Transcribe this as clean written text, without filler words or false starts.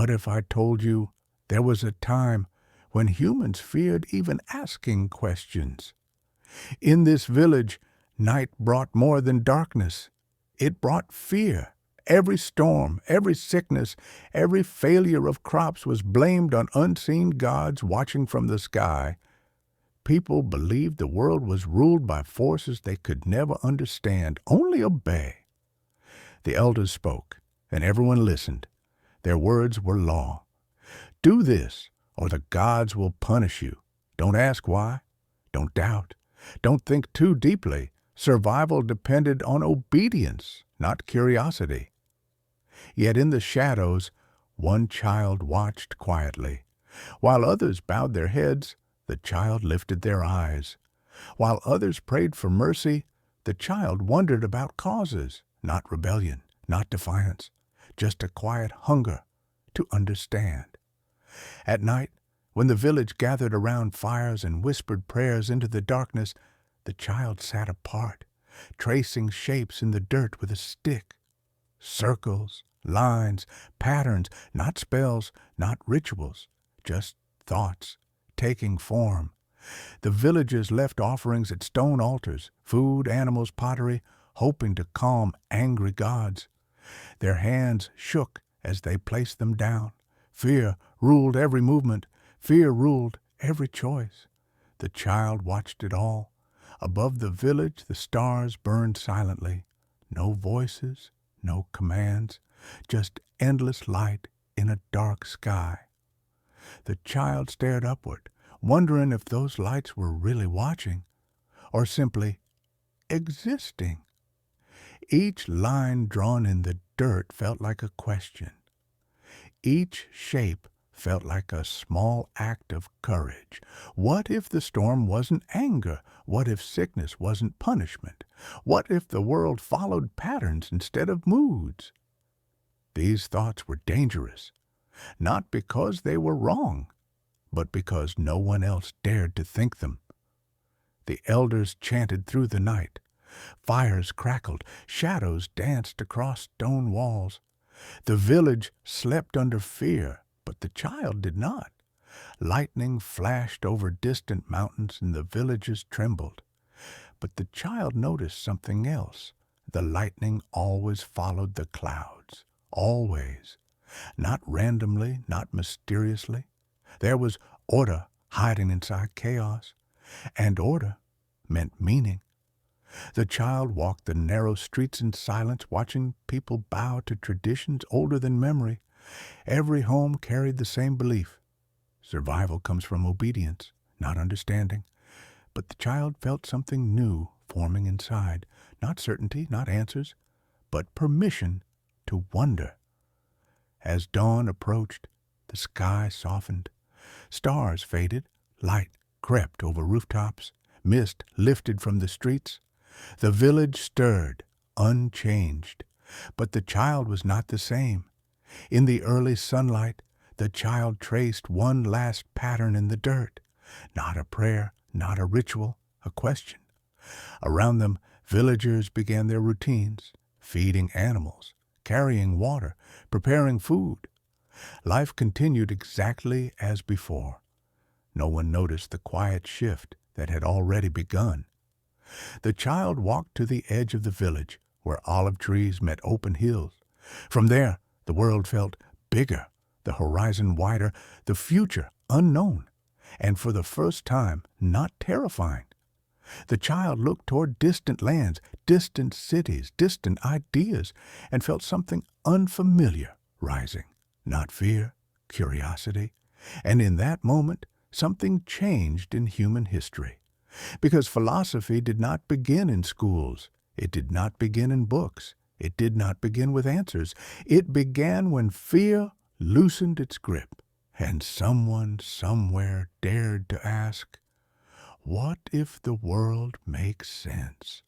What if I told you there was a time when humans feared even asking questions? In this village, night brought more than darkness. It brought fear. Every storm, every sickness, every failure of crops was blamed on unseen gods watching from the sky. People believed the world was ruled by forces they could never understand, only obey. The elders spoke, and everyone listened. Their words were law. Do this, or the gods will punish you. Don't ask why. Don't doubt. Don't think too deeply. Survival depended on obedience, not curiosity. Yet in the shadows, one child watched quietly. While others bowed their heads, the child lifted their eyes. While others prayed for mercy, the child wondered about causes, not rebellion, not defiance, just a quiet hunger to understand. At night, when the village gathered around fires and whispered prayers into the darkness, the child sat apart, tracing shapes in the dirt with a stick. Circles, lines, patterns, not spells, not rituals, just thoughts taking form. The villagers left offerings at stone altars, food, animals, pottery, hoping to calm angry gods. Their hands shook as they placed them down. Fear ruled every movement. Fear ruled every choice. The child watched it all. Above the village, the stars burned silently. No voices, no commands, just endless light in a dark sky. The child stared upward, wondering if those lights were really watching or simply existing. Each line drawn in the dirt felt like a question. Each shape felt like a small act of courage. What if the storm wasn't anger? What if sickness wasn't punishment? What if the world followed patterns instead of moods? These thoughts were dangerous, not because they were wrong, but because no one else dared to think them. The elders chanted through the night. Fires crackled, shadows danced across stone walls. The village slept under fear, but the child did not. Lightning flashed over distant mountains and the villages trembled. But the child noticed something else. The lightning always followed the clouds. Always. Not randomly, not mysteriously. There was order hiding inside chaos, and order meant meaning. The child walked the narrow streets in silence, watching people bow to traditions older than memory. Every home carried the same belief. Survival comes from obedience, not understanding. But the child felt something new forming inside. Not certainty, not answers, but permission to wonder. As dawn approached, the sky softened. Stars faded, light crept over rooftops, mist lifted from the streets. The village stirred, unchanged. But the child was not the same. In the early sunlight, the child traced one last pattern in the dirt. Not a prayer, not a ritual, a question. Around them, villagers began their routines, feeding animals, carrying water, preparing food. Life continued exactly as before. No one noticed the quiet shift that had already begun. The child walked to the edge of the village, where olive trees met open hills. From there, the world felt bigger, the horizon wider, the future unknown, and for the first time, not terrifying. The child looked toward distant lands, distant cities, distant ideas, and felt something unfamiliar rising. Not fear, curiosity. And in that moment, something changed in human history. Because philosophy did not begin in schools. It did not begin in books. It did not begin with answers. It began when fear loosened its grip, and someone somewhere dared to ask, what if the world makes sense?